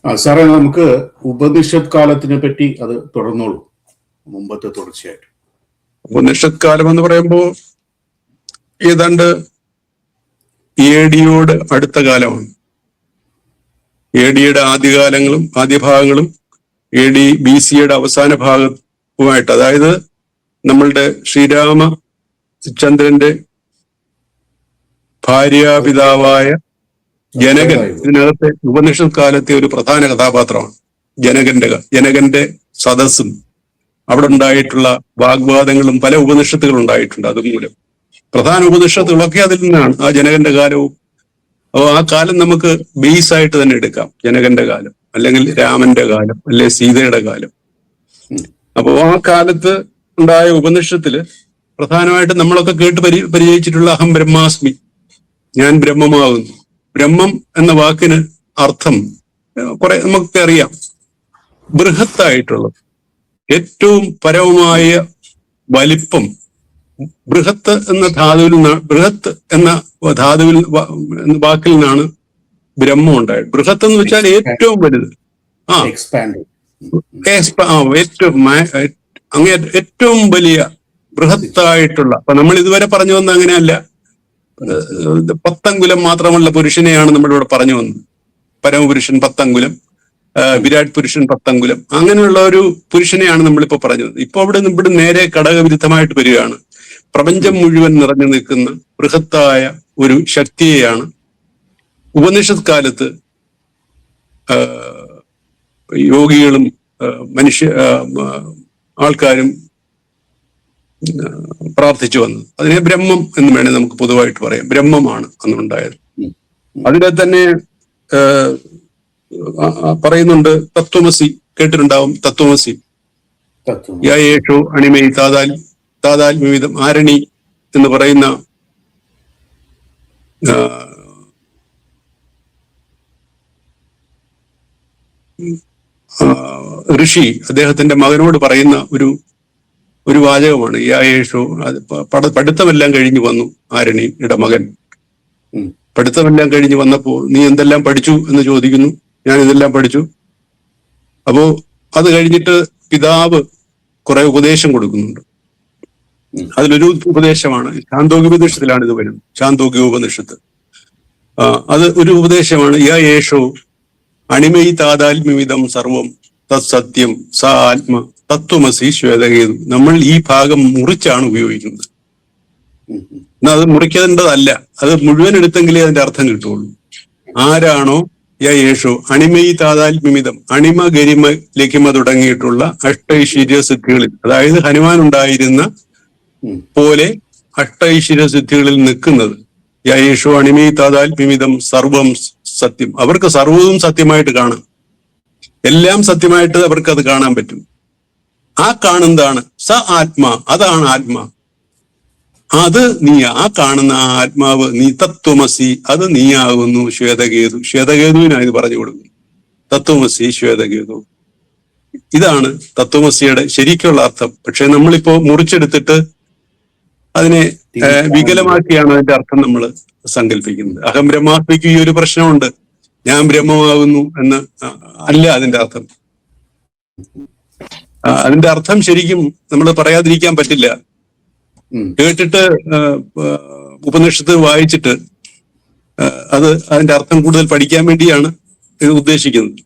സാറേ, നമുക്ക് ഉപനിഷത്ത് കാലത്തിനെ പറ്റി അത് തുടർന്നോളൂ, മുമ്പത്തെ തുടർച്ചയായിട്ട്. ഉപനിഷത്ത് കാലം എന്ന് പറയുമ്പോൾ ഏതാണ്ട് AD-യോട് അടുത്ത കാലമാണ്. AD-യുടെ ആദ്യകാലങ്ങളും ആദ്യഭാഗങ്ങളും BC-യുടെ അവസാന ഭാഗവുമായിട്ട്, അതായത് നമ്മളുടെ ശ്രീരാമചന്ദ്രന്റെ ഭാര്യാപിതാവായ ജനകൻ ഇതിനകത്തെ ഉപനിഷത്ത് കാലത്തെ ഒരു പ്രധാന കഥാപാത്രമാണ്. ജനകന്റെ സദസ്സും അവിടെ ഉണ്ടായിട്ടുള്ള വാഗ്വാദങ്ങളും പല ഉപനിഷത്തുകൾ ഉണ്ടായിട്ടുണ്ട്. അതുമൂലം പ്രധാന ഉപനിഷത്തുകളൊക്കെ അതിൽ നിന്നാണ്. ആ ജനകന്റെ കാലവും, അപ്പോൾ ആ കാലം നമുക്ക് ബേസ് ആയിട്ട് തന്നെ എടുക്കാം. ജനകന്റെ കാലം, അല്ലെങ്കിൽ രാമന്റെ കാലം, അല്ലെ സീതയുടെ കാലം. അപ്പോൾ ആ കാലത്ത് ഉണ്ടായ ഉപനിഷത്തില് പ്രധാനമായിട്ട് നമ്മളൊക്കെ കേട്ട് പരിചയിച്ചിട്ടുള്ള അഹം ബ്രഹ്മാസ്മി, ഞാൻ ബ്രഹ്മമാകുന്നു. ബ്രഹ്മം എന്ന വാക്കിന് അർത്ഥം കുറെ നമുക്ക് അറിയാം. ബൃഹത്തായിട്ടുള്ളത്, ഏറ്റവും പരമമായ വലിപ്പം. ബൃഹത്ത് എന്ന ധാതുവിൽ നിന്നാണ്, ബൃഹത്ത് എന്ന ധാതുവിൽ വാക്കിൽ നിന്നാണ് ബ്രഹ്മം ഉണ്ടായത്. ബൃഹത്ത് എന്ന് വെച്ചാൽ ഏറ്റവും വലുത്. ഏറ്റവും വലിയ ബൃഹത്തായിട്ടുള്ള. അപ്പൊ നമ്മൾ ഇതുവരെ പറഞ്ഞു വന്ന അങ്ങനെയല്ല. 10 അങ്കുലം മാത്രമുള്ള പുരുഷനെയാണ് നമ്മളിവിടെ പറഞ്ഞു വന്നത്. പരമപുരുഷൻ 10 അങ്കുലം, വിരാട് പുരുഷൻ 10 അങ്കുലം, അങ്ങനെയുള്ള ഒരു പുരുഷനെയാണ് നമ്മളിപ്പോ പറഞ്ഞത്. ഇപ്പൊ ഇവിടെ നേരെ ഘടകവിരുദ്ധമായിട്ട് വരികയാണ്. പ്രപഞ്ചം മുഴുവൻ നിറഞ്ഞു നിൽക്കുന്ന ബൃഹത്തായ ഒരു ശക്തിയെയാണ് ഉപനിഷത്ത് കാലത്ത് യോഗികളും ആൾക്കാരും പ്രാർത്ഥിച്ചു വന്നത്. അതിനെ ബ്രഹ്മം എന്ന് വേണേൽ നമുക്ക് പൊതുവായിട്ട് പറയാം. ബ്രഹ്മമാണ് അന്നുണ്ടായത്. അതിനെ തന്നെ പറയുന്നുണ്ട്. തത്വമസി കേട്ടിട്ടുണ്ടാവും. തത്വമസി യേഷു അണിമൈ താതാത്മ്യവിധം ആരണി എന്ന് പറയുന്ന ഋഷി അദ്ദേഹത്തിന്റെ മകനോട് പറയുന്ന ഒരു വാചകമാണ്. യേഷു പഠിത്തമെല്ലാം കഴിഞ്ഞു വന്നു. ആരണിയുടെ മകൻ പഠിത്തമെല്ലാം കഴിഞ്ഞു വന്നപ്പോ നീ എന്തെല്ലാം പഠിച്ചു എന്ന് ചോദിക്കുന്നു. ഞാൻ ഇതെല്ലാം പഠിച്ചു. അപ്പോ അത് കഴിഞ്ഞിട്ട് പിതാവ് കുറെ ഉപദേശം കൊടുക്കുന്നുണ്ട്. അതിലൊരു ഉപദേശമാണ്, ശാന്തോഗ്യോപനിഷത്തിലാണ് ഇത് വരുന്നത്. ശാന്തോഗ്യോപനിഷത്ത് അത് ഒരു ഉപദേശമാണ്. യേഷോ അണിമൈ താതാത്മ്യമിതം സർവം തത്സത്യം സ ആത്മ തത്വമസി ശ്വേതകേതു. നമ്മൾ ഈ ഭാഗം മുറിച്ചാണ് ഉപയോഗിക്കുന്നത്. എന്നാൽ അത് മുറിക്കേണ്ടതല്ല. അത് മുഴുവൻ എടുത്തെങ്കിലേ അതിന്റെ അർത്ഥം കിട്ടുള്ളൂ. ആരാണോ യേഷോ അണിമൈ താതാത്മ്യമിതം, അണിമ ഗരിമ ലഘിമ തുടങ്ങിയിട്ടുള്ള അഷ്ടൈശ്വര്യ സിദ്ധികളിൽ, അതായത് ഹനുമാൻ ഉണ്ടായിരുന്ന പോലെ അഷ്ടൈശ്വര്യ സിദ്ധികളിൽ നിൽക്കുന്നത്. യേഷോ അണിമൈ താതാത്മ്യമിതം സർവം സത്യം. അവർക്ക് സർവവും സത്യമായിട്ട് കാണാം. എല്ലാം സത്യമായിട്ട് അവർക്ക് അത് കാണാൻ പറ്റും. ആ കാണുന്നതാണ് സ ആത്മാ, അതാണ് ആത്മാ. അത് നീ, ആ കാണുന്ന ആത്മാവ് നീ. തത്വമസി, അത് നീയാകുന്നു. ശ്വേതകേതു, ശ്വേതകേതുവിനാണ് ഇത് പറഞ്ഞു കൊടുക്കുന്നു. തത്വമസി ശ്വേതകേതു, ഇതാണ് തത്വമസിയുടെ ശരിക്കുള്ള അർത്ഥം. പക്ഷെ നമ്മളിപ്പോ മുറിച്ചെടുത്തിട്ട് അതിനെ വികലമാക്കിയാണ് അതിന്റെ അർത്ഥം നമ്മൾ സങ്കല്പിക്കുന്നത്. അഹം ബ്രഹ്മാസ്മിക്ക് ഈ ഒരു പ്രശ്നമുണ്ട്. ഞാൻ ബ്രഹ്മമാകുന്നു എന്ന് അല്ല അതിന്റെ അർത്ഥം. അതിന്റെ അർത്ഥം ശരിക്കും നമ്മൾ പറയാതിരിക്കാൻ പറ്റില്ല. കേട്ടിട്ട് ഉപനിഷത്ത് വായിച്ചിട്ട് അതിന്റെ അർത്ഥം കൂടുതൽ പഠിക്കാൻ വേണ്ടിയാണ് ഇത് ഉദ്ദേശിക്കുന്നത്.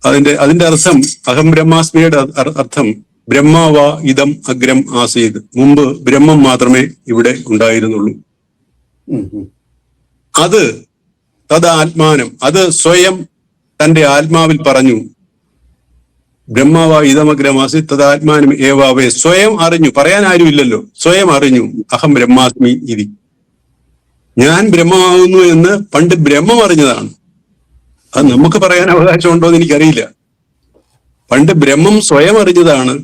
അതിന്റെ അർത്ഥം, അഹം ബ്രഹ്മാസ്മിയുടെ അർത്ഥം ബ്രഹ്മാവ ഇതം അഗ്രം ആസീത്. മുമ്പ് ബ്രഹ്മം മാത്രമേ ഇവിടെ ഉണ്ടായിരുന്നുള്ളൂ. അത് തദാത്മാനം, അത് സ്വയം തന്റെ ആത്മാവിൽ പറഞ്ഞു. ബ്രഹ്മാവ ഇതമഗ്രമാസി തദാത്മാനം ഏവാവേ, സ്വയം അറിഞ്ഞു. പറയാൻ ആരുമില്ലല്ലോ, സ്വയം അറിഞ്ഞു. അഹം ബ്രഹ്മാസ്മി ഇതി, ഞാൻ ബ്രഹ്മമാകുന്നു എന്ന് പണ്ട് ബ്രഹ്മം അറിഞ്ഞതാണ്. അത് നമുക്ക് പറയാൻ അവകാശമുണ്ടോ എന്ന് എനിക്കറിയില്ല. പണ്ട് ബ്രഹ്മം സ്വയം അറിഞ്ഞതാണ്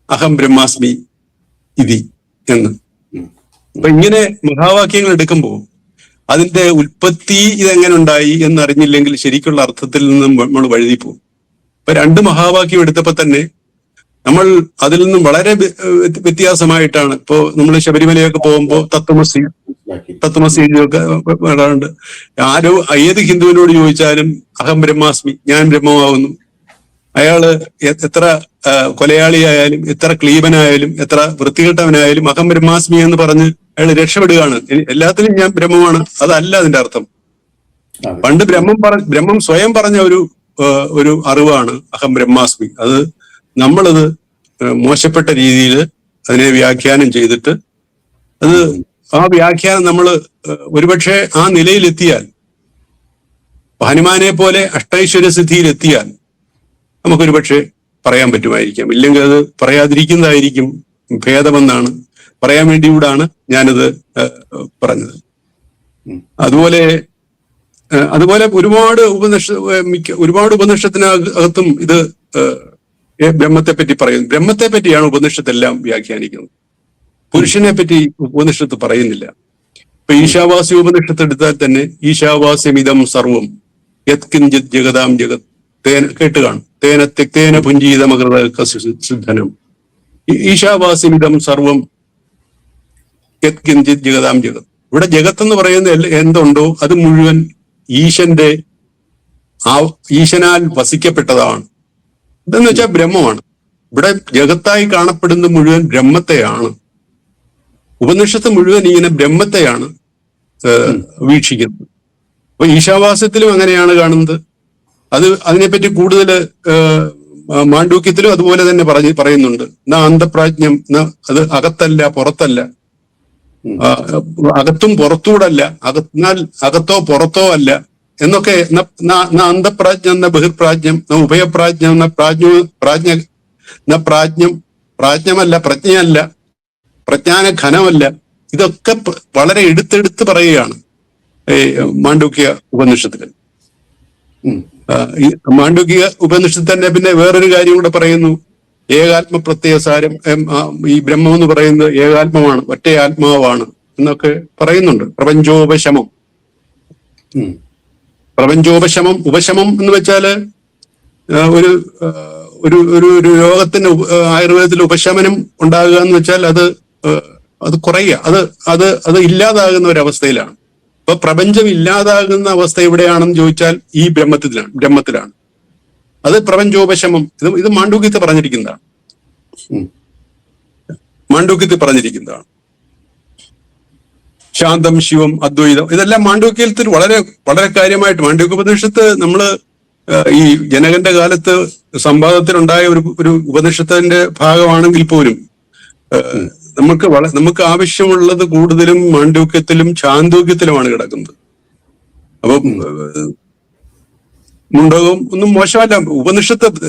അഹം ബ്രഹ്മാസ്മി ഇതി എന്ന്. അപ്പൊ ഇങ്ങനെ മഹാവാക്യങ്ങൾ എടുക്കുമ്പോൾ അതിന്റെ ഉൽപ്പത്തി ഇതെങ്ങനെ ഉണ്ടായി എന്നറിഞ്ഞില്ലെങ്കിൽ ശരിക്കുള്ള അർത്ഥത്തിൽ നിന്നും നമ്മൾ വഴുതിപ്പോകും. ഇപ്പൊ 2 മഹാവാക്യം എടുത്തപ്പോ തന്നെ നമ്മൾ അതിൽ നിന്നും വളരെ വ്യത്യാസമായിട്ടാണ്. ഇപ്പോ നമ്മൾ ശബരിമലയൊക്കെ പോകുമ്പോൾ തത്വമസി തത്വമസിയൊക്കെ പറയാറുണ്ട്. ഏത് ഹിന്ദുവിനോട് ചോദിച്ചാലും അഹം ബ്രഹ്മാസ്മി, ഞാൻ ബ്രഹ്മമാകുന്നു. അയാള് എത്ര കൊലയാളിയായാലും, എത്ര ക്ലീബനായാലും, എത്ര വൃത്തികെട്ടവനായാലും അഹം ബ്രഹ്മാസ്മി എന്ന് പറഞ്ഞ് അയാൾ രക്ഷപ്പെടുകയാണ്. എല്ലാത്തിനും ഞാൻ ബ്രഹ്മമാണ്, അതല്ല അതിന്റെ അർത്ഥം. പണ്ട് ബ്രഹ്മം സ്വയം പറഞ്ഞ ഒരു അറിവാണ് അഹം ബ്രഹ്മാസ്മി. അത് നമ്മളത് മോശപ്പെട്ട രീതിയിൽ അതിനെ വ്യാഖ്യാനം ചെയ്തിട്ട് ആ വ്യാഖ്യാനം നമ്മൾ ഒരുപക്ഷെ ആ നിലയിലെത്തിയാൽ, ഹനുമാനെ പോലെ അഷ്ടൈശ്വര്യ സിദ്ധിയിലെത്തിയാൽ നമുക്കൊരു പക്ഷേ പറയാൻ പറ്റുമായിരിക്കാം. ഇല്ലെങ്കിൽ അത് പറയാതിരിക്കുന്നതായിരിക്കും ഭേദമെന്നാണ്, പറയാൻ വേണ്ടിയൂടാണ് ഞാനത് പറഞ്ഞത്. അതുപോലെ ഒരുപാട് ഉപനിഷത്തിനകത്തും ഇത് ബ്രഹ്മത്തെ പറ്റി പറയുന്നു. ബ്രഹ്മത്തെ പറ്റിയാണ് ഉപനിഷത്തെല്ലാം വ്യാഖ്യാനിക്കുന്നത്. പുരുഷനെ പറ്റി ഉപനിഷത്ത് പറയുന്നില്ല. ഇപ്പൊ ഈശാവാസ്യ ഉപനിഷത്ത് എടുത്താൽ തന്നെ ഈശാവാസ്യമിതം സർവം യത് കിഞ്ചിത് ജഗതാം ജഗത് കേട്ട് കാണും. തേന തെക്തേന പുഞ്ചീതമകൃത സിദ്ധനം. ഈശാവാസ്യമിതം സർവം യത് കിഞ്ചിത് ജഗതാം ജഗത്. ഇവിടെ ജഗത്ത് എന്ന് പറയുന്ന എന്തുണ്ടോ അത് മുഴുവൻ ഈശനാൽ വസിക്കപ്പെട്ടതാണ്. ഇതെന്ന് വെച്ചാൽ ബ്രഹ്മമാണ്. ഇവിടെ ജഗത്തായി കാണപ്പെടുന്ന മുഴുവൻ ബ്രഹ്മത്തെയാണ്. ഉപനിഷത്ത് മുഴുവൻ ഇങ്ങനെ ബ്രഹ്മത്തെയാണ് വീക്ഷിക്കുന്നത്. അപ്പൊ ഈശാവാസ്യത്തിലും അങ്ങനെയാണ് കാണുന്നത്. അതിനെപ്പറ്റി കൂടുതൽ മാണ്ഡൂക്യത്തിലും അതുപോലെ തന്നെ പറയുന്നുണ്ട്. അന്തപ്രാജ്ഞം, അത് അകത്തല്ല പുറത്തല്ല, അകത്തും പുറത്തൂടല്ല, എന്നാൽ അകത്തോ പുറത്തോ അല്ല എന്നൊക്കെ. അന്തപ്രാജ്ഞം എന്ന ബഹിർപ്രാജ്ഞം, ഉഭയപ്രാജ്ഞം എന്ന പ്രാജ്ഞമല്ല, പ്രജ്ഞയല്ല, പ്രജ്ഞാന ഘനമല്ല. ഇതൊക്കെ വളരെ എടുത്തെടുത്ത് പറയുകയാണ് മാണ്ഡൂക്യ ഉപനിഷത്തില്. മാണ്ഡൂക്യ ഉപനിഷത്ത് തന്നെ പിന്നെ വേറൊരു കാര്യം കൂടെ പറയുന്നു. ഏകാത്മ പ്രത്യയസാരം, ഈ ബ്രഹ്മം എന്ന് പറയുന്നത് ഏകാത്മമാണ്, ഒറ്റ ആത്മാവാണ് എന്നൊക്കെ പറയുന്നുണ്ട്. പ്രപഞ്ചോപശമം ഉപശമം എന്ന് വെച്ചാല് ഒരു രോഗത്തിന് ആയുർവേദത്തിൽ ഉപശമനം ഉണ്ടാകുക എന്ന് വെച്ചാൽ അത് കുറയുക, അത് ഇല്ലാതാകുന്ന ഒരവസ്ഥയിലാണ്. അപ്പൊ പ്രപഞ്ചം ഇല്ലാതാകുന്ന അവസ്ഥ എവിടെയാണെന്ന് ചോദിച്ചാൽ ഈ ബ്രഹ്മത്തിലാണ്. അത് പ്രപഞ്ചോപശമം. ഇത് മാണ്ഡൂക്യത്തിൽ പറഞ്ഞിരിക്കുന്നതാണ്. ശാന്തം, ശിവം, അദ്വൈതം, ഇതെല്ലാം മാണ്ഡൂക്യത്തിൽ വളരെ വളരെ കാര്യമായിട്ട്. മാണ്ഡൂക്യോപനിഷത്ത് നമ്മള് ഈ ജനകന്റെ കാലത്ത് സംവാദത്തിലുണ്ടായ ഒരു ഉപനിഷത്തിന്റെ ഭാഗമാണെങ്കിൽ പോലും നമുക്ക് ആവശ്യമുള്ളത് കൂടുതലും മാണ്ഡൂക്യത്തിലും ചാന്തോക്യത്തിലുമാണ് കിടക്കുന്നത്. അപ്പൊ മുണ്ടകം ഒന്നും മോശമല്ല.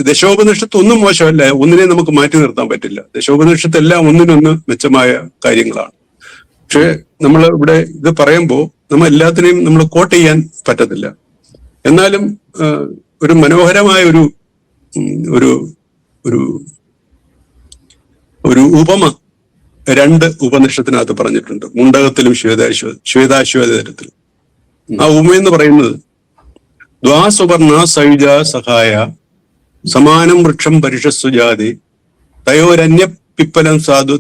ദശോപനിഷത്ത് ഒന്നും മോശമല്ല. ഒന്നിനെ നമുക്ക് മാറ്റി നിർത്താൻ പറ്റില്ല. ദശോപനിഷത്ത് എല്ലാം ഒന്നിനൊന്ന് മെച്ചമായ കാര്യങ്ങളാണ്. പക്ഷെ നമ്മൾ ഇവിടെ ഇത് പറയുമ്പോൾ നമ്മൾ എല്ലാത്തിനെയും നമ്മൾ കോട്ട് ചെയ്യാൻ പറ്റത്തില്ല. എന്നാലും ഒരു മനോഹരമായ ഒരു ഉപമ 2 ഉപനിഷത്തിനകത്ത് പറഞ്ഞിട്ടുണ്ട്, മുണ്ടകത്തിലും ശ്വേതാശ്വേതത്തിലും. ആ ഉപമെന്ന് പറയുന്നത് ദ്വാസുവർണ സയുജ സഹായ സമാനം വൃക്ഷം പരിഷസ്സു ജാതി തയോരന്യ പിപ്പലം സാധു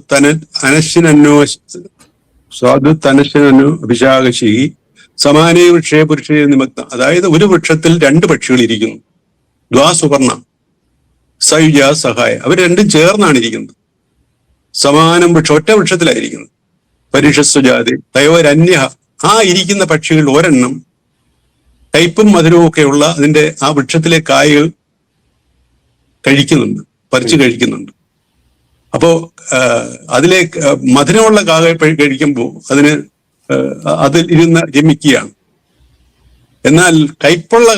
തനശനോ അഭിഷാകശി സമാനേ വൃക്ഷേ പുരുഷേ നിമഗ്ന. അതായത് ഒരു വൃക്ഷത്തിൽ 2 പക്ഷികൾ ഇരിക്കുന്നു. ദ്വാസുവർണ സയുജ സഹായ, അവർ രണ്ടും ചേർന്നാണ് ഇരിക്കുന്നത്. സമാനം വൃക്ഷം, ഒറ്റ വൃക്ഷത്തിലായിരിക്കുന്നത്. പരിഷസ്സു ജാതി തയോരന്യ, ആ ഇരിക്കുന്ന പക്ഷികൾ ഒരെണ്ണം കയ്പും മധുരവും ഒക്കെയുള്ള അതിന്റെ ആ വൃക്ഷത്തിലെ കായകൾ പറിച്ചു കഴിക്കുന്നുണ്ട്. അപ്പോ അതിലെ മധുരമുള്ള കാകൾ കഴിക്കുമ്പോൾ അതിൽ ഇരുന്ന് രമിക്കുകയാണ്. എന്നാൽ കയ്പുള്ള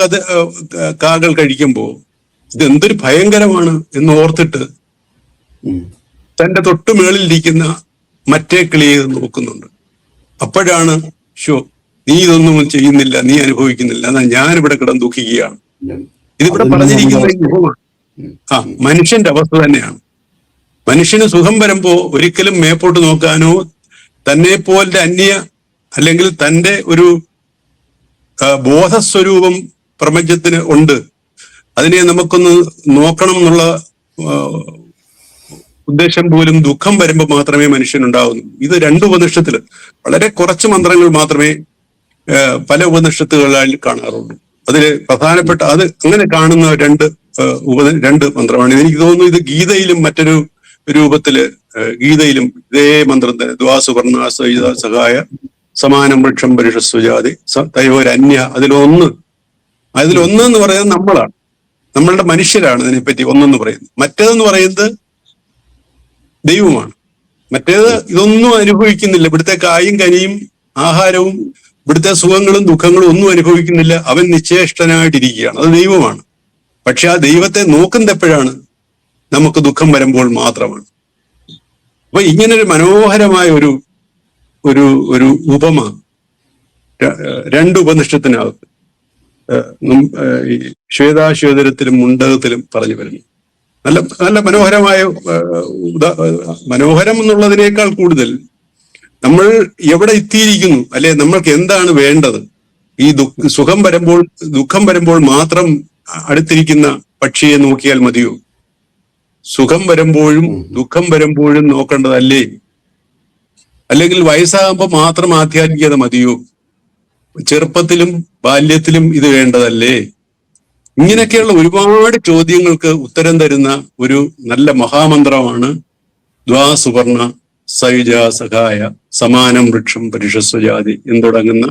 കാകൾ കഴിക്കുമ്പോൾ ഇത് എന്തൊരു ഭയങ്കരമാണ് എന്ന് ഓർത്തിട്ട് തന്റെ തൊട്ടു മേളിലിരിക്കുന്ന മറ്റേ കിളിയെ നോക്കുന്നുണ്ട്. അപ്പോഴാണ് നീ ഇതൊന്നും ചെയ്യുന്നില്ല, നീ അനുഭവിക്കുന്നില്ല, എന്നാൽ ഞാനിവിടെ കിടന്ന് ദുഃഖിക്കുകയാണ്. ഇതിവിടെ പറഞ്ഞിരിക്കുന്ന മനുഷ്യന്റെ അവസ്ഥ തന്നെയാണ്. മനുഷ്യന് സുഖം വരുമ്പോ ഒരിക്കലും മേപ്പോട്ട് നോക്കാനോ തന്നെ പോലെ അന്യ അല്ലെങ്കിൽ തന്റെ ഒരു ബോധസ്വരൂപം പ്രപഞ്ചത്തിന് ഉണ്ട്, അതിനെ നമുക്കൊന്ന് നോക്കണം എന്നുള്ള ഉദ്ദേശം പോലും ദുഃഖം വരുമ്പോൾ മാത്രമേ മനുഷ്യനുണ്ടാവുന്നു. ഇത് രണ്ട് ഉപനിഷത്തില് വളരെ കുറച്ച് മന്ത്രങ്ങൾ മാത്രമേ പല ഉപനിഷത്തുകളിൽ കാണാറുള്ളൂ. അതില് പ്രധാനപ്പെട്ട അത് അങ്ങനെ കാണുന്ന രണ്ട് മന്ത്രമാണ്. എനിക്ക് തോന്നുന്നു ഇത് ഗീതയിലും മറ്റൊരു രൂപത്തില് ഗീതയിൽ ഇതേ മന്ത്രം തന്നെ ദ്വാസുവർണ സഹായ സമാനം വൃക്ഷം പരിഷസ്വജാതി തയോരന്യ അതിലൊന്ന് എന്ന് പറയുന്നത് നമ്മളാണ്, നമ്മളുടെ മനുഷ്യരാണ്. ഇതിനെപ്പറ്റി ഒന്നെന്ന് പറയുന്നത്. മറ്റേതെന്ന് പറയുന്നത് ദൈവമാണ്. മറ്റേത് ഇതൊന്നും അനുഭവിക്കുന്നില്ല. ഇവിടുത്തെ കായും കനിയും ആഹാരവും ഇവിടുത്തെ സുഖങ്ങളും ദുഃഖങ്ങളും ഒന്നും അനുഭവിക്കുന്നില്ല. അവൻ നിശ്ചേഷ്ടനായിട്ടിരിക്കുകയാണ്. അത് ദൈവമാണ്. പക്ഷെ ആ ദൈവത്തെ നോക്കുന്നത് എപ്പോഴാണ്? നമുക്ക് ദുഃഖം വരുമ്പോൾ മാത്രമാണ്. അപ്പൊ ഇങ്ങനൊരു മനോഹരമായ ഒരു ഉപമ രണ്ട് ഉപനിഷത്തിനകത്ത് ഈ ശ്വേതാശ്വേതരത്തിലും മുണ്ടകത്തിലും പറഞ്ഞു വരുന്നു. നല്ല നല്ല മനോഹരമായ മനോഹരം എന്നുള്ളതിനേക്കാൾ കൂടുതൽ നമ്മൾ എവിടെ എത്തിയിരിക്കുന്നു, അല്ലെ നമ്മൾക്ക് എന്താണ് വേണ്ടത്? ഈ ദുഃഖം വരുമ്പോൾ മാത്രം അടുത്തിരിക്കുന്ന പക്ഷിയെ നോക്കിയാൽ മതിയോ? സുഖം വരുമ്പോഴും ദുഃഖം വരുമ്പോഴും നോക്കേണ്ടതല്ലേ? അല്ലെങ്കിൽ വയസ്സാകുമ്പോൾ മാത്രം ആധ്യാത്മികത മതിയോ? ചെറുപ്പത്തിലും ബാല്യത്തിലും ഇത് വേണ്ടതല്ലേ? ഇങ്ങനെയൊക്കെയുള്ള ഒരുപാട് ചോദ്യങ്ങൾക്ക് ഉത്തരം തരുന്ന ഒരു നല്ല മഹാമന്ത്രമാണ് ദ്വാസുവർണ സയുജ സഖായ സമാനം വൃക്ഷം പരിഷസ്വജാതി എന്ന് തുടങ്ങുന്ന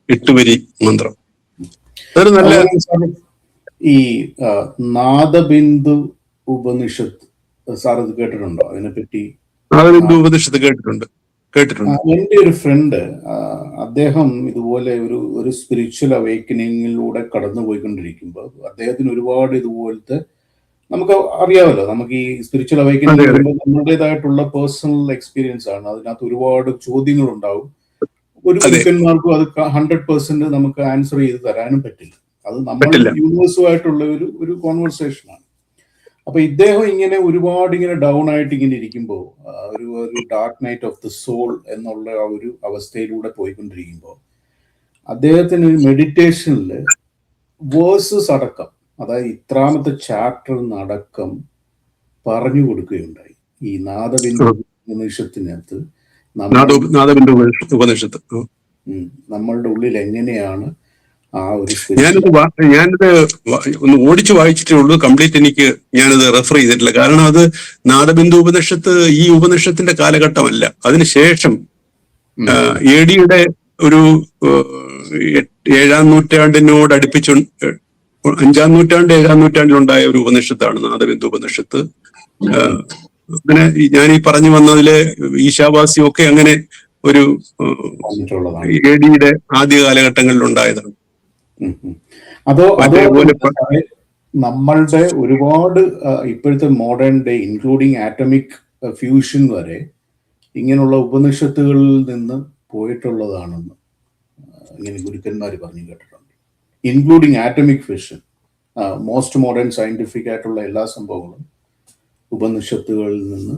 8 വരി മന്ത്രം. അതൊരു നല്ല ഈ നാദബിന്ദു ഉപനിഷത്ത് സാർ ഇത് കേട്ടിട്ടുണ്ടോ? അതിനെപ്പറ്റി നാദബിന്ദു ഉപനിഷത്ത് കേട്ടിട്ടുണ്ട്. എന്റെ ഒരു ഫ്രണ്ട് അദ്ദേഹം ഇതുപോലെ ഒരു സ്പിരിച്വൽ അവേക്കനിങ്ങിലൂടെ കടന്നു പോയിക്കൊണ്ടിരിക്കുമ്പോൾ അദ്ദേഹത്തിന് ഒരുപാട് ഇതുപോലത്തെ, നമുക്ക് അറിയാമല്ലോ, നമുക്ക് ഈ സ്പിരിച്വൽ അവേക്കനിങ് നമ്മുടേതായിട്ടുള്ള പേഴ്സണൽ എക്സ്പീരിയൻസ് ആണ്. അതിനകത്ത് ഒരുപാട് ചോദ്യങ്ങൾ ഉണ്ടാവും. ഒരു ഗുരുക്കന്മാർക്കും അത് 100% നമുക്ക് ആൻസർ ചെയ്ത് തരാനും പറ്റില്ല. അത് നമ്മുടെ യൂണിവേഴ്സുമായിട്ടുള്ള ഒരു കോൺവെർസേഷൻ ആണ്. അപ്പൊ ഇദ്ദേഹം ഇങ്ങനെ ഒരുപാട് ഇങ്ങനെ ഡൗൺ ആയിട്ട് ഇങ്ങനെ ഇരിക്കുമ്പോൾ ഒരു dark night of the soul എന്നുള്ള ആ ഒരു അവസ്ഥയിലൂടെ പോയിക്കൊണ്ടിരിക്കുമ്പോൾ അദ്ദേഹത്തിന് ഒരു മെഡിറ്റേഷനിൽ വേഴ്സസ് അടക്കം, അതായത് ഇത്രാമത്തെ ചാപ്റ്റർ അടക്കം പറഞ്ഞു കൊടുക്കുകയുണ്ടായി. ഈ നാദബിന്ദു ഉപനിഷത്തിനകത്ത് നമ്മളുടെ ഉള്ളിൽ എങ്ങനെയാണ് ആ ഒരു ഞാനിത് ഒന്ന് ഓടിച്ചു വായിച്ചിട്ടേ ഉള്ളൂ. കംപ്ലീറ്റ് ഞാനത് റെഫർ ചെയ്തിട്ടില്ല. കാരണം അത് നാദബിന്ദു ഉപനിഷത്ത് ഈ ഉപനിഷത്തിന്റെ കാലഘട്ടമല്ല. അതിനുശേഷം AD-യുടെ ഒരു 7-ാം നൂറ്റാണ്ടിനോട് അടുപ്പിച്ചു 5-ാം നൂറ്റാണ്ട് 7-ാം നൂറ്റാണ്ടിലുണ്ടായ ഒരു ഉപനിഷത്താണ് നാദബിന്ദു ഉപനിഷത്ത്. അങ്ങനെ ഞാൻ ഈ പറഞ്ഞു വന്നതിലെ ഈശാവാസ്യം ഒക്കെ അങ്ങനെ ഒരു AD-യുടെ ആദ്യ കാലഘട്ടങ്ങളിൽ ഉണ്ടായതാണ്. അതേപോലെ നമ്മളുടെ ഒരുപാട് ഇപ്പോഴത്തെ modern day including atomic fusion വരെ ഇങ്ങനെയുള്ള ഉപനിഷത്തുകളിൽ നിന്ന് പോയിട്ടുള്ളതാണെന്ന് ഇങ്ങനെ ഗുരുക്കന്മാർ പറഞ്ഞു കേട്ടിട്ടുണ്ട്. Including atomic fusion, most modern scientific ആയിട്ടുള്ള എല്ലാ സംഭവങ്ങളും ഉപനിഷത്തുകളിൽ നിന്ന്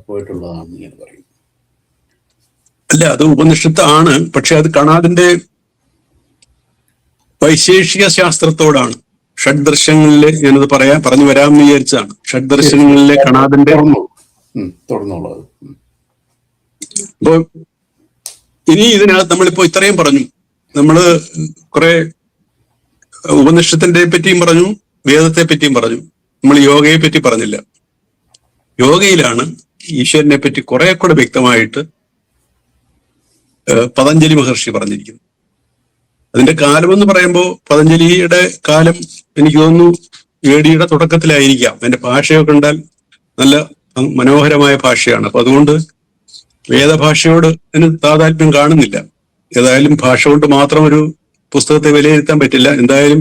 പോയിട്ടുള്ളതാണെന്ന് ഇങ്ങനെ പറയും. അല്ല, അത് ഉപനിഷത്താണ്. പക്ഷെ അത് കണാദിന്റെ വൈശേഷിക ശാസ്ത്രത്തോടാണ്. ഷഡ്ദർശങ്ങളിലെ ഞാനത് പറഞ്ഞു വരാമെന്ന് വിചാരിച്ചാണ്. ഷഡ്ദർശങ്ങളിലെ കണാദിന്റെ അപ്പോ ഇനി ഇതിനകത്ത് നമ്മളിപ്പോ ഇത്രയും പറഞ്ഞു. നമ്മള് കുറെ ഉപനിഷത്തിന്റെ പറ്റിയും പറഞ്ഞു, വേദത്തെ പറ്റിയും പറഞ്ഞു. നമ്മൾ യോഗയെ പറ്റി പറഞ്ഞില്ല. യോഗയിലാണ് ഈശ്വരനെ പറ്റി കുറെ കൂടെ വ്യക്തമായിട്ട് പതഞ്ജലി മഹർഷി പറഞ്ഞിരിക്കുന്നത്. അതിന്റെ കാലമെന്ന് പറയുമ്പോൾ പതഞ്ജലിയുടെ കാലം എനിക്ക് തോന്നുന്നു AD-യുടെ തുടക്കത്തിലായിരിക്കാം. അതിന്റെ ഭാഷയൊക്കെ കണ്ടാൽ നല്ല മനോഹരമായ ഭാഷയാണ്. അപ്പൊ അതുകൊണ്ട് വേദഭാഷയോട് അതിന് താതാത്മ്യം കാണുന്നില്ല. ഏതായാലും ഭാഷ കൊണ്ട് മാത്രം ഒരു പുസ്തകത്തെ വിലയിരുത്താൻ പറ്റില്ല. എന്തായാലും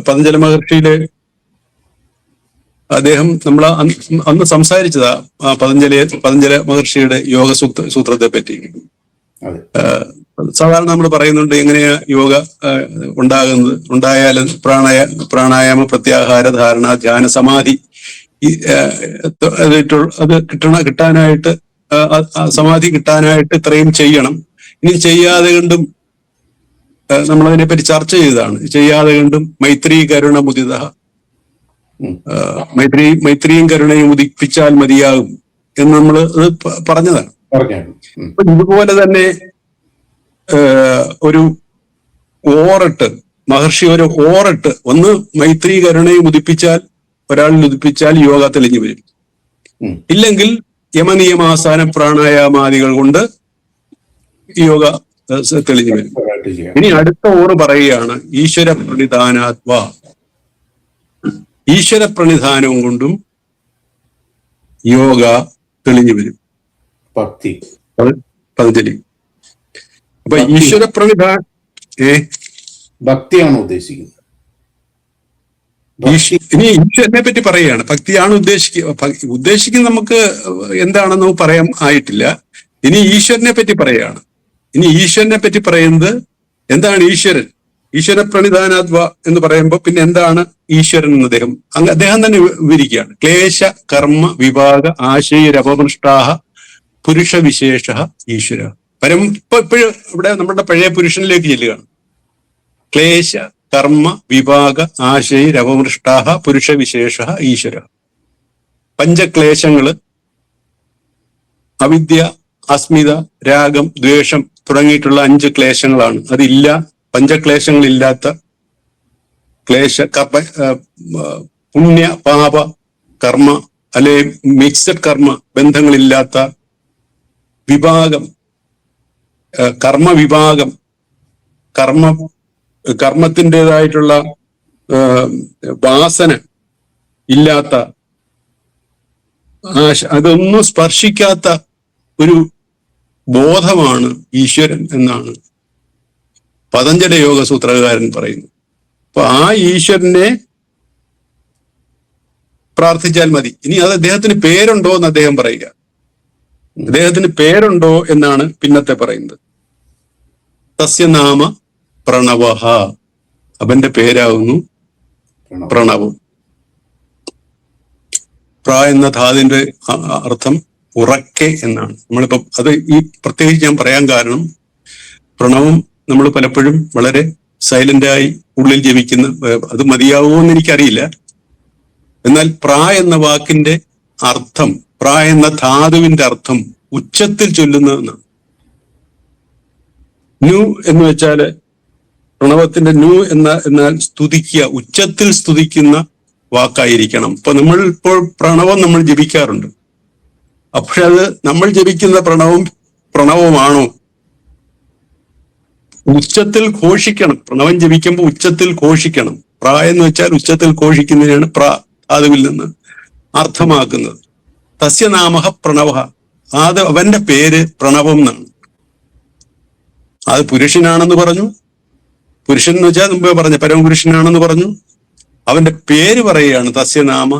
പതഞ്ജലി മഹർഷിയിലെ അദ്ദേഹം നമ്മൾ അന്ന് സംസാരിച്ചതാ പതഞ്ജലി മഹർഷിയുടെ യോഗ സൂത്രത്തെ പറ്റി. സാധാരണ നമ്മൾ പറയുന്നുണ്ട് എങ്ങനെയാ യോഗ ഉണ്ടായാലും പ്രാണായാമ പ്രത്യാഹാര ധാരണ ധ്യാന സമാധി അത് കിട്ടാനായിട്ട് സമാധി കിട്ടാനായിട്ട് ഇത്രയും ചെയ്യണം. ഇനി ചെയ്യാതെ കണ്ടും നമ്മളതിനെപ്പറ്റി ചർച്ച ചെയ്തതാണ്. ചെയ്യാതെ കണ്ടും മൈത്രി കരുണ മുദിത മൈത്രിയും കരുണയും ഉദിപ്പിച്ചാൽ മതിയാകും എന്ന് നമ്മൾ അത് പറഞ്ഞതാണ്. അപ്പൊ ഇതുപോലെ തന്നെ ഒരു ഓറിട്ട് മഹർഷി ഒരു ഓറിട്ട് ഒന്ന് മൈത്രി കരുണയും ഉദിപ്പിച്ചാൽ ഒരാളിൽ ഉദിപ്പിച്ചാൽ യോഗ തെളിഞ്ഞു വരും. ഇല്ലെങ്കിൽ യമനിയമാസാന പ്രാണായാമാദികൾ കൊണ്ട് യോഗ തെളിഞ്ഞു വരും. ഇനി അടുത്ത ഓറ് പറയുകയാണ് ഈശ്വര പ്രണിധാനാത്വ. ഈശ്വര പ്രണിധാനവും കൊണ്ടും യോഗ തെളിഞ്ഞു വരും. പതഞ്ജലി. അപ്പൊ ഈശ്വര പ്രണിധാന ഭക്തിയാണ് ഉദ്ദേശിക്കുന്നത്. ഇനി ഈശ്വരനെ പറ്റി പറയുകയാണ്. ഭക്തിയാണ് ഉദ്ദേശിക്കുന്ന നമുക്ക് എന്താണെന്ന് പറയാൻ ആയിട്ടില്ല. ഇനി ഈശ്വരനെ പറ്റി പറയുകയാണ്. ഇനി ഈശ്വരനെ പറ്റി പറയുന്നത് എന്താണ് ഈശ്വരൻ? ഈശ്വര പ്രണിധാനാത്വ എന്ന് പറയുമ്പോൾ പിന്നെ എന്താണ് ഈശ്വരൻ എന്ന് അദ്ദേഹം തന്നെ വിവരിക്കുകയാണ്. ക്ലേശ കർമ്മ വിഭാഗ ആശയരപമൃഷ്ടാഹ പുരുഷ വിശേഷ ഈശ്വര. ഇപ്പോഴും ഇവിടെ നമ്മുടെ പഴയ പുരുഷനിലേക്ക് ചെല്ലുകയാണ്. ക്ലേശ കർമ്മ വിഭാഗ ആശയരപമൃഷ്ടാഹ പുരുഷ വിശേഷ ഈശ്വര. പഞ്ചക്ലേശങ്ങള് അവിദ്യ, അസ്മിത, രാഗം, ദ്വേഷം തുടങ്ങിയിട്ടുള്ള 5 ക്ലേശങ്ങളാണ്. അതില്ല, പഞ്ചക്ലേശങ്ങളില്ലാത്ത പുണ്യ പാപ കർമ്മ അല്ലെ മിക്സഡ് കർമ്മ ബന്ധങ്ങളില്ലാത്ത വിഭാഗം, കർമ്മവിഭാഗം, കർമ്മത്തിൻ്റെതായിട്ടുള്ള വാസന ഇല്ലാത്ത, അതൊന്നും സ്പർശിക്കാത്ത ഒരു ബോധമാണ് ഈശ്വരൻ എന്നാണ് പതഞ്ജല യോഗ സൂത്രകാരൻ പറയുന്നു. അപ്പൊ ആ ഈശ്വരനെ പ്രാർത്ഥിച്ചാൽ മതി. ഇനി അത് അദ്ദേഹത്തിന് പേരുണ്ടോ എന്ന് അദ്ദേഹം പറയുക. അദ്ദേഹത്തിന് പേരുണ്ടോ എന്നാണ് പിന്നത്തെ പറയുന്നത്. തസ്യനാമ പ്രണവഹ. അവന്റെ പേരാകുന്നു പ്രണവം. എന്ന ധാതുവിന്റെ അർത്ഥം ഉറക്കെ എന്നാണ്. നമ്മളിപ്പോ അത് പ്രത്യേകിച്ച് ഞാൻ പറയാൻ കാരണം, പ്രണവം നമ്മൾ പലപ്പോഴും വളരെ സൈലന്റായി ഉള്ളിൽ ജപിക്കുന്ന, അത് മതിയാവുമോ എന്ന് എനിക്കറിയില്ല. എന്നാൽ എന്ന വാക്കിന്റെ അർത്ഥം, എന്ന ധാതുവിന്റെ അർത്ഥം ഉച്ചത്തിൽ ചൊല്ലുന്നതെന്നാണ്. ന്യൂ എന്ന് വെച്ചാല് പ്രണവത്തിന്റെ ന്യൂ എന്നാൽ സ്തുതിക്കുക, ഉച്ചത്തിൽ സ്തുതിക്കുന്ന വാക്കായിരിക്കണം. ഇപ്പൊ നമ്മൾ ഇപ്പോൾ പ്രണവം നമ്മൾ ജപിക്കാറുണ്ട്. പക്ഷെ അത് നമ്മൾ ജപിക്കുന്ന പ്രണവമാണോ? ഉച്ചത്തിൽ ഘോഷിക്കണം. പ്രണവം ജപിക്കുമ്പോൾ ഉച്ചത്തിൽ ഘോഷിക്കണം. എന്ന് വെച്ചാൽ ഉച്ചത്തിൽ ഘോഷിക്കുന്നതിനാണ് ധാതുവിൽ നിന്ന് അർത്ഥമാക്കുന്നത്. തസ്യനാമഹ പ്രണവ. അത് അവന്റെ പേര് പ്രണവം എന്നാണ്. അത് പുരുഷനാണെന്ന് പറഞ്ഞു. പുരുഷൻ എന്ന് വെച്ചാൽ മുമ്പേ പറഞ്ഞ പരമപുരുഷനാണെന്ന് പറഞ്ഞു. അവന്റെ പേര് പറയുകയാണ് തസ്യനാമ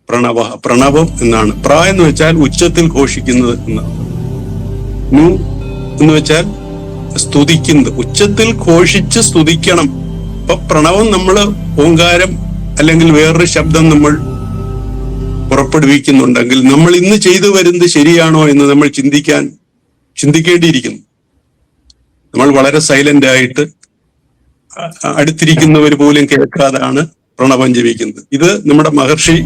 പ്രണവ. പ്രണവം എന്നാണ്. എന്ന് വെച്ചാൽ ഉച്ചത്തിൽ ഘോഷിക്കുന്നത് എന്നാണ്. നു എന്ന് വെച്ചാൽ സ്തുതിക്കുന്നത്, ഉച്ചത്തിൽ ഘോഷിച്ച് സ്തുതിക്കണം. ഇപ്പൊ പ്രണവം നമ്മൾ ഓങ്കാരം അല്ലെങ്കിൽ വേറൊരു ശബ്ദം നമ്മൾ പുറപ്പെടുവിക്കുന്നുണ്ടെങ്കിൽ നമ്മൾ ഇന്ന് ചെയ്തു വരുന്നത് ശരിയാണോ എന്ന് നമ്മൾ ചിന്തിക്കേണ്ടിയിരിക്കുന്നു. നമ്മൾ വളരെ സൈലന്റ് ആയിട്ട് അടുത്തിരിക്കുന്നവർ പോലും കേൾക്കാതാണ് പ്രണവം ജപിക്കുന്നത്. ഇത് നമ്മുടെ മഹർഷി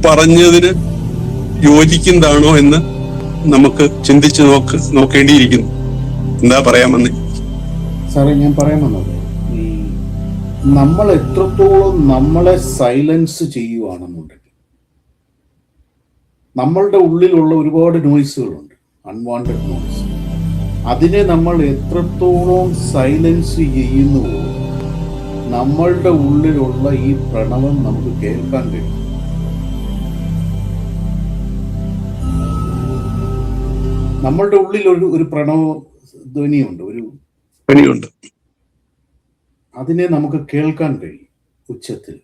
പറഞ്ഞതിന് യോജിക്കുന്നതാണോ എന്ന് നമുക്ക് ചിന്തിച്ച് നോക്കേണ്ടിയിരിക്കുന്നു. എന്താ പറയാമെന്ന് സാറേ ഞാൻ പറയാൻ വന്നത്, നമ്മൾ എത്രത്തോളം നമ്മളെ സൈലൻസ് ചെയ്യുവാണെന്നുണ്ടെങ്കിൽ നമ്മളുടെ ഉള്ളിലുള്ള ഒരുപാട് നോയ്സുകളുണ്ട്, അൺവാണ്ടഡ് നോയ്സ്. അതിനെ നമ്മൾ എത്രത്തോളം സൈലൻസ് ചെയ്യുന്നുവോ നമ്മളുടെ ഉള്ളിലുള്ള ഈ പ്രണവം നമുക്ക് കേൾക്കാൻ കഴിയും. നമ്മളുടെ ഉള്ളിൽ ഒരു പ്രണവ ധ്വനിയുണ്ട്, ഒരു ധ്വനിയുണ്ട്. അതിനെ നമുക്ക് കേൾക്കാൻ കഴിയും ഉച്ചത്തിൽ.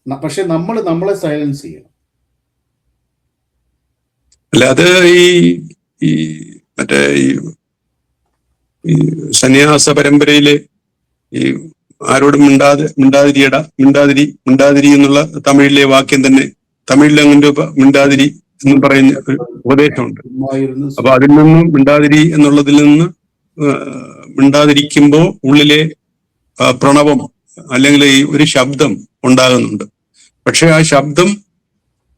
പക്ഷെ നമ്മളെ സൈലൻസ് ചെയ്യണം. അല്ല, അത് ഈ മറ്റേ ഈ സന്യാസ പരമ്പരയിലെ ഈ ആരോടും മിണ്ടാതിരി എന്നുള്ള തമിഴിലെ വാക്യം തന്നെ, തമിഴിൽ അങ്ങനെ മിണ്ടാതിരി എന്ന് പറയുന്ന ഒരു ഉപദേശമുണ്ട്. അപ്പൊ അതിൽ നിന്നും മിണ്ടാതിരി എന്നുള്ളതിൽ നിന്ന് മിണ്ടാതിരിക്കുമ്പോൾ ഉള്ളിലെ പ്രണവം അല്ലെങ്കിൽ ഈ ഒരു ശബ്ദം ഉണ്ടാകുന്നുണ്ട്. പക്ഷെ ആ ശബ്ദം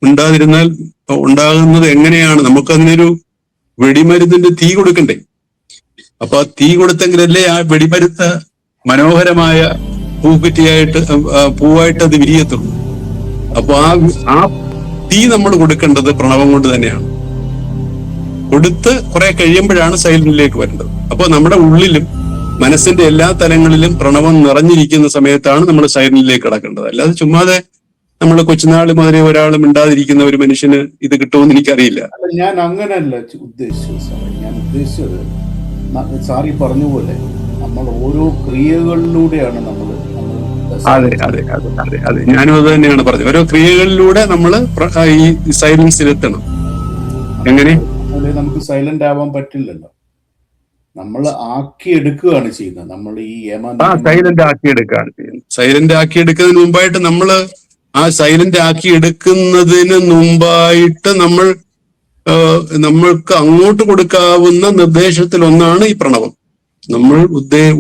ഉണ്ടാതിരുന്നാൽ ഉണ്ടാകുന്നത് എങ്ങനെയാണ്? നമുക്കതിനൊരു വെടിമരുന്നിന്റെ തീ കൊടുക്കണ്ടേ? അപ്പൊ ആ തീ കൊടുത്തെങ്കിലല്ലേ ആ വെടിമരുന്ന് മനോഹരമായ പൂവായിട്ട് അത് വിരിയത്തുള്ളൂ. അപ്പൊ ആ തീ നമ്മൾ കൊടുക്കേണ്ടത് പ്രണവം കൊണ്ട് തന്നെയാണ്. കൊടുത്ത് കുറെ കഴിയുമ്പോഴാണ് സൈലന്റിലേക്ക് വരേണ്ടത്. അപ്പൊ നമ്മുടെ ഉള്ളിലും മനസ്സിന്റെ എല്ലാ തലങ്ങളിലും പ്രണവം നിറഞ്ഞിരിക്കുന്ന സമയത്താണ് നമ്മൾ സൈലന്റിലേക്ക് കടക്കേണ്ടത്. അല്ലാതെ ചുമ്മാതെ നമ്മൾ കൊച്ചുനാള് മുതലേ ഒരാൾ മിണ്ടാതിരിക്കുന്ന ഒരു മനുഷ്യന് ഇത് കിട്ടുമെന്ന് എനിക്കറിയില്ല. ഞാൻ അങ്ങനെയല്ല ഉദ്ദേശിച്ചത് സാറേ. ഞാൻ ഉദ്ദേശിച്ചത് സാറി പറഞ്ഞ പോലെ നമ്മൾ ഓരോ ക്രിയകളിലൂടെയാണ് നമ്മൾ അതെ അതെ അതെ അതെ അതെ ഞാനും അത് തന്നെയാണ് പറഞ്ഞത്. ഓരോ ക്രിയകളിലൂടെ നമ്മൾ ഈ സൈലൻസിലെത്തണം. എങ്ങനെ നമുക്ക് സൈലന്റ് ആവാൻ പറ്റില്ലല്ലോ. നമ്മൾ ആക്കിയെടുക്കുകയാണ് ചെയ്യുന്നത്. നമ്മൾ ഈ സൈലന്റ് ആക്കിയെടുക്കുകയാണ് ചെയ്യുന്നത്. സൈലന്റ് ആക്കിയെടുക്കുന്നതിന് മുമ്പായിട്ട് നമ്മള് ആ സൈലന്റ് ആക്കിയെടുക്കുന്നതിന് മുമ്പായിട്ട് നമ്മൾക്ക് അങ്ങോട്ട് കൊടുക്കാവുന്ന നിർദ്ദേശത്തിൽ ഒന്നാണ് ഈ പ്രണവം. നമ്മൾ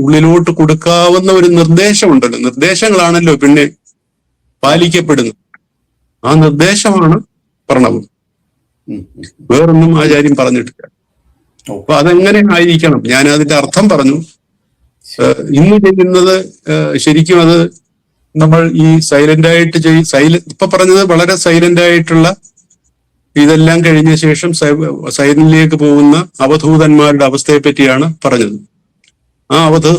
ഉള്ളിലോട്ട് കൊടുക്കാവുന്ന ഒരു നിർദ്ദേശമുണ്ടല്ലോ. നിർദ്ദേശങ്ങളാണല്ലോ പിന്നെ പാലിക്കപ്പെടുന്നത്. ആ നിർദ്ദേശമാണ് പ്രണവം. വേറൊന്നും ആചാര്യം പറഞ്ഞിട്ടില്ല. അപ്പൊ അതെങ്ങനെ ആയിരിക്കണം? ഞാൻ അതിന്റെ അർത്ഥം പറഞ്ഞു. ഇന്ന് ചെയ്യുന്നത് ശരിക്കും അത് നമ്മൾ ഈ സൈലന്റ് ഇപ്പൊ പറഞ്ഞത് വളരെ സൈലന്റ് ആയിട്ടുള്ള ഇതെല്ലാം കഴിഞ്ഞ ശേഷം സൈലന്റിലേക്ക് പോകുന്ന അവധൂതന്മാരുടെ അവസ്ഥയെ പറ്റിയാണ് പറഞ്ഞത്. ആ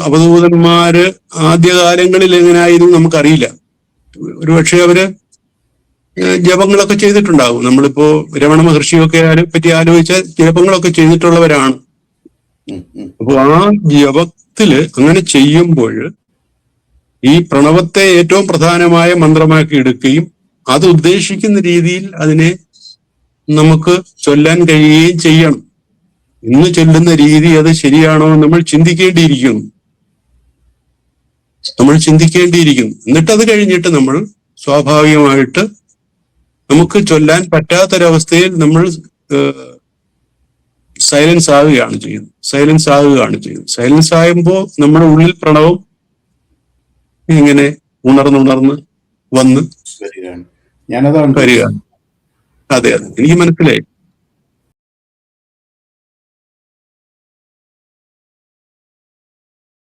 അവധൂതന്മാര് ആദ്യകാലങ്ങളിൽ എങ്ങനെയായിരുന്നു നമുക്കറിയില്ല. ഒരുപക്ഷെ അവര് ജപങ്ങളൊക്കെ ചെയ്തിട്ടുണ്ടാകും. നമ്മളിപ്പോ രമണ മഹർഷിയൊക്കെ പറ്റി ആലോചിച്ചാൽ ജപങ്ങളൊക്കെ ചെയ്തിട്ടുള്ളവരാണ്. അപ്പൊ ആ ജപത്തില് അങ്ങനെ ചെയ്യുമ്പോൾ ഈ പ്രണവത്തെ ഏറ്റവും പ്രധാനമായ മന്ത്രമാക്കി എടുക്കുകയും അത് ഉദ്ദേശിക്കുന്ന രീതിയിൽ അതിനെ നമുക്ക് ചൊല്ലാൻ കഴിയുകയും ചെയ്യണം. ഇന്ന് ചൊല്ലുന്ന രീതി അത് ശരിയാണോ നമ്മൾ ചിന്തിക്കേണ്ടിയിരിക്കുന്നു. എന്നിട്ട് അത് കഴിഞ്ഞിട്ട് നമ്മൾ സ്വാഭാവികമായിട്ട് നമുക്ക് ചൊല്ലാൻ പറ്റാത്തൊരവസ്ഥയിൽ നമ്മൾ സൈലൻസ് ആവുകയാണ് ചെയ്യുന്നത്. സൈലൻസ് ആകുമ്പോൾ നമ്മുടെ ഉള്ളിൽ പ്രണവം ഇങ്ങനെ ഉണർന്ന് വന്ന് വരിക. അതെ എനിക്ക് മനസ്സിലായി.